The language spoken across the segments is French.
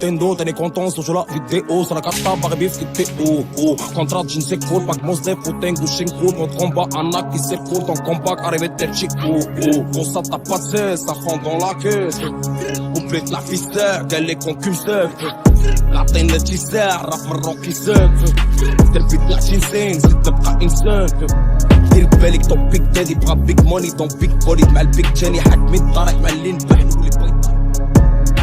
Tendo, t'es content, sur la vidéo, sur la carte Barbie, vidéo, contrat jean c'est cool, pas que mon zef, ou tengo, shinko, mon combat, anak, qui c'est cool, ton combat, arrivé tel chico, pour ça t'as pas de cesse, ça fond dans la caisse, complète la ficelle, qu'elle est concurseuse, la teine de tisser, rappeur rock qui seuf, t'es le but de la chinsane, c'est t'es pas une seuf, t'es le belly, ton big daddy, bras big money, ton big body, mal big Jenny, hack mid, tarek, mal lin, bahnou les boys.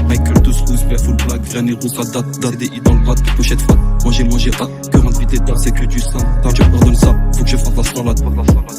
Michael tous rousse, père full black, rien et rousse, ça date, CDI dans le rat, pochette fat, manger hâte, que rentre vite et tard, c'est que du sang, tant je pardonne ça, faut que je fasse la salade,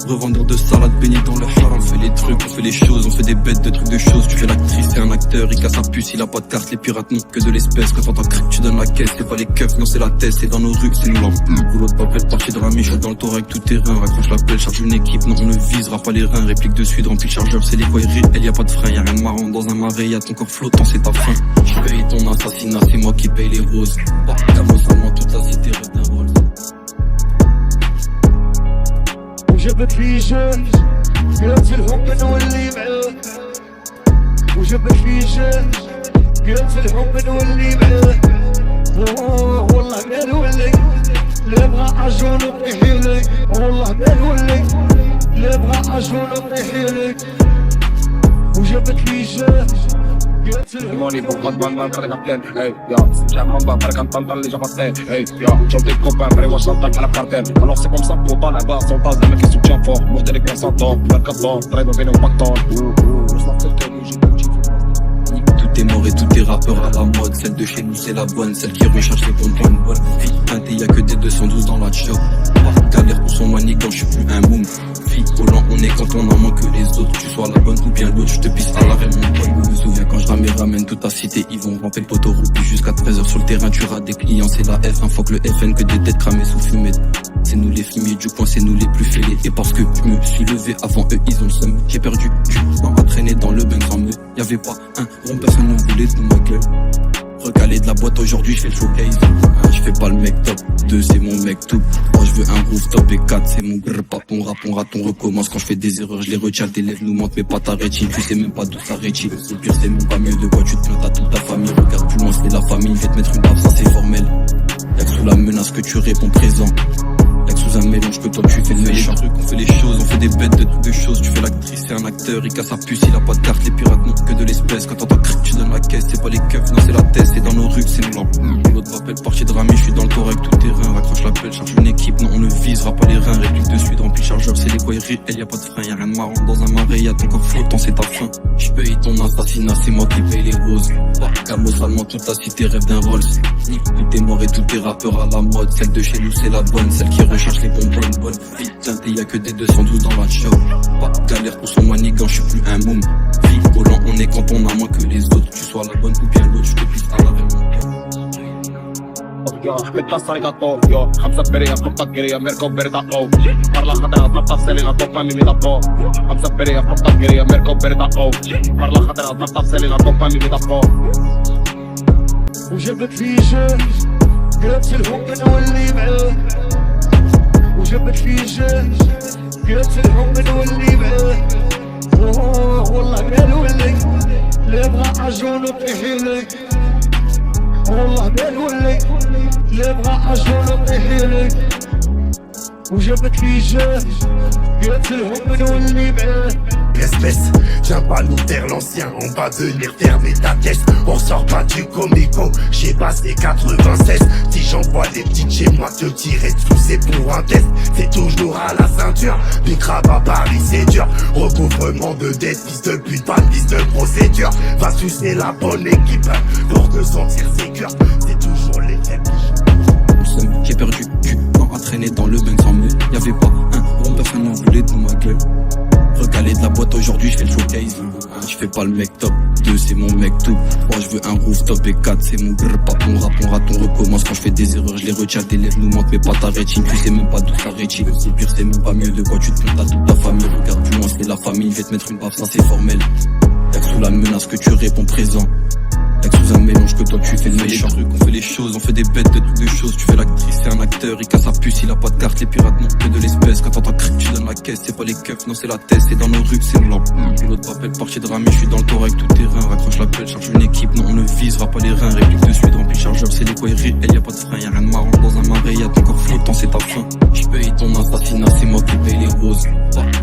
revendeur de salade, béni dans le haram, on fait les trucs, on fait les choses, on fait des bêtes de trucs de choses, tu fais l'actrice, c'est un acteur, il casse sa puce, il a pas de carte, les pirates n'ont que de l'espèce, quand t'entends cric, tu donnes la caisse, c'est pas les keufs, non c'est la tête, c'est dans nos rues, c'est nous l'empire, boulot de papel, parti de rami, dans le thorax, tout terrain, raccroche l'appel, charge une équipe, non on ne visera pas les reins, réplique de suite, rempli le chargeur, c'est les voies réelles, y a pas de frein, y'a rien de marrant, dans un marais, y'a ton corps flottant, c'est ta fin. Je paye ton assassinat, c'est moi qui paye les roses. Pas camo seulement toute la cité rêve d'un rôle. وجبت في جن قلت لهم بنولي معاه وجبت في جن قلت لهم بنولي معاه والله ما نولي لا بغى عجون بطيحيلي والله ما نولي لا بغى عجون بطيحيلي وجبت في جن Money pour pas de bande para captain, hey, ya, j'ai un bamba para cantar les gens passent, hey, ya, j'en des copains, prévois chantage à la cartel, alors c'est comme ça pour pas là-bas, son tas de mecs qui soutient fort, morder les coins sans temps, 24 ans, très bien au pacton, Tout est mort et tout est rappeur à la mode, celle de chez nous c'est la bonne, celle qui recherche les bonbons, une bonne fille, y'a que des 212 dans la shop, galère pour son money quand je suis plus un boom. Volant, on est quand on a moins que les autres. Tu sois la bonne ou bien l'autre, je te pisse à l'arrêt mon pote. Je me souviens quand je ramène toute ta cité. Ils vont ramper le poteau rouge jusqu'à 13h sur le terrain. Tu rates des clients, c'est la F1, fuck le FN, que des têtes cramées sous fumée. C'est nous les fumiers du coin, c'est nous les plus fêlés. Et parce que je me suis levé avant eux, ils ont le seum. J'ai perdu du temps à traîner dans le bain sans me. Y'avait pas un rond, personne ne voulait de ma gueule. Recalé de la boîte aujourd'hui, je fais le showcase. Je fais pas le mec top, 2 c'est mon mec tout. 3 je veux un rooftop et 4 c'est mon grrr. Pas ton rap, on recommence. Quand je fais des erreurs, je les retiens. Tes lèvres nous mentent, mais pas ta rétine. Tu sais même pas d'où ça rétine. Le pire c'est même pas mieux de quoi tu te plains à toute ta famille. Regarde plus loin, c'est la famille. Je vais te mettre une baffe, ça c'est formel. Y'a que sous la menace que tu réponds présent. Y'a que sous un mélange que toi tu fais le méchant. On fait les choses, on fait des bêtes de trucs de choses. Tu fais l'actrice, c'est un acteur, il casse sa puce, il a pas de carte. Les pirates n'ont que de l'espèce. Quand t'entends cric, tu donnes la caisse. C'est pas les keufs, non c'est la tête, c'est dans nos rues, c'est nous l'empire. L'autre rappelle parti de rami, je suis dans le thorax, tout terrain. Raccroche l'appel, charge une équipe, non on ne visera pas les reins. Réplique de suite, rempli le chargeur, c'est les quoi réels, y a pas de frein, y'a rien de marrant. Dans un marais, y'a ton corps flottant, c'est ta fin. Je paye ton assassinat, c'est moi qui paye les roses. Pas camo seulement toute la cité rêve d'un Rolls. Tout est mort et tout est rappeur à la mode. Celle de chez nous c'est la bonne, celle qui recherche les bonbons. Bonne fille, teinté, y'a que des 212 dans la show. Pas galère pour son manigant, je suis plus un moum. Vie volant, on est quand on a moins que les autres. Tu sois la bonne ou bien l'autre, je te pisse à l'arrêt mon cœur. بتكسر الجاتو يو خمسة برية بطاق جرية ميركو بريتاقو برلا خطرة بطاق سلينا توبا ميمي دابو خمسة برية بطاق جرية ميركو بريتاقو برلا خطرة بطاق سلينا توبا ميمي دابو وجبت في جن قلت لهم بنولي معاه وجبت في جن قلت لهم بنولي معاه والله ما نولي لا بغى عجون بطيحيلي والله ما نولي لا بغى عجون بطيحيلي وجبت في جن قلت لهم بنولي معاه Espèce, viens pas nous taire l'ancien, on va venir fermer ta caisse. On sort pas du comico, j'ai passé 96. Si j'envoie des petites chez moi, te tirer dessous c'est pour un test. C'est toujours à la ceinture, Bicrave à Paris c'est dur. Recouvrement de dette, fils de pute, pas de fils de procédure. Va sucer la bonne équipe pour te sentir sécure. C'est toujours les faibles. J'ai perdu du temps à traîner dans le bain sans me. Y'avait pas un rond, personne n'en voulait de ma gueule. Recalé de la boîte aujourd'hui, je fais le showcase. Je fais pas le mec top, 2 c'est mon mec tout. 3 je veux un rooftop et 4 c'est mon grrr. Pas ton rap, on recommence. Quand je fais des erreurs, je les retiens. Tes lèvres nous mentent, mais pas ta rétine. Tu sais même pas d'où ça rétine. Le pire c'est même pas mieux de quoi tu te plains à toute ta famille. Regarde plus loin, c'est la famille. Je vais te mettre une baffe, ça c'est formel. Y'a que sous la menace que tu réponds présent. Y'a que sous un mélange que toi tu fais le méchant. On fait les choses, on fait des bêtes de trucs de choses. Tu fais l'actrice, c'est un acteur, il casse sa puce, il a pas de carte. Les pirates n'ont que de l'espèce. Quand t'entends cric, tu donnes la caisse, c'est pas les keufs, non c'est la tête, c'est dans nos rues, c'est blanc. Et l'autre rappelle parti de rami, je suis dans le correct tout terrain. Raccroche la pelle, charge une équipe, non on ne visera pas les reins. Réplique de suite, rempli chargeur, c'est les quoi réels, y'a pas de frein, y'a rien de marrant dans un marais, y'a ton corps flottant, c'est ta fin. J'paye ton assassinat, c'est moi qui paye les roses.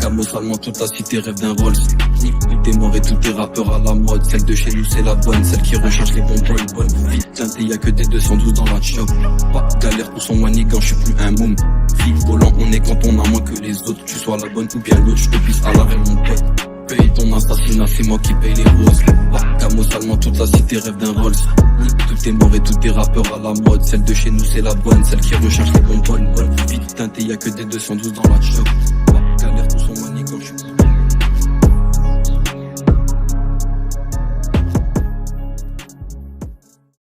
Camo salement, toute la cité rêve d'un Rolls. Tous tes morts et tous tes rappeurs à la mode. Celle de chez nous c'est la bonne, celle qui recherche les bonbons. Bonne vie teintée, y'a que des 212 dans la chop. Pas de galère pour son manigan, je suis plus un môme. Vie volant, on est quand on a moins que les autres. Tu sois la bonne ou bien l'autre, je te pisse à l'arrêt mon pote. Paye ton assassinat, c'est moi qui paye les roses. Camo salement, toute la cité rêve d'un Rolls. Tous tes morts et tous tes rappeurs à la mode. Celle de chez nous c'est la bonne, celle qui recherche les bonbons. Bonne vie teintée, y'a que des 212 dans la chop. Pas de galère pour son manigan, je suis plus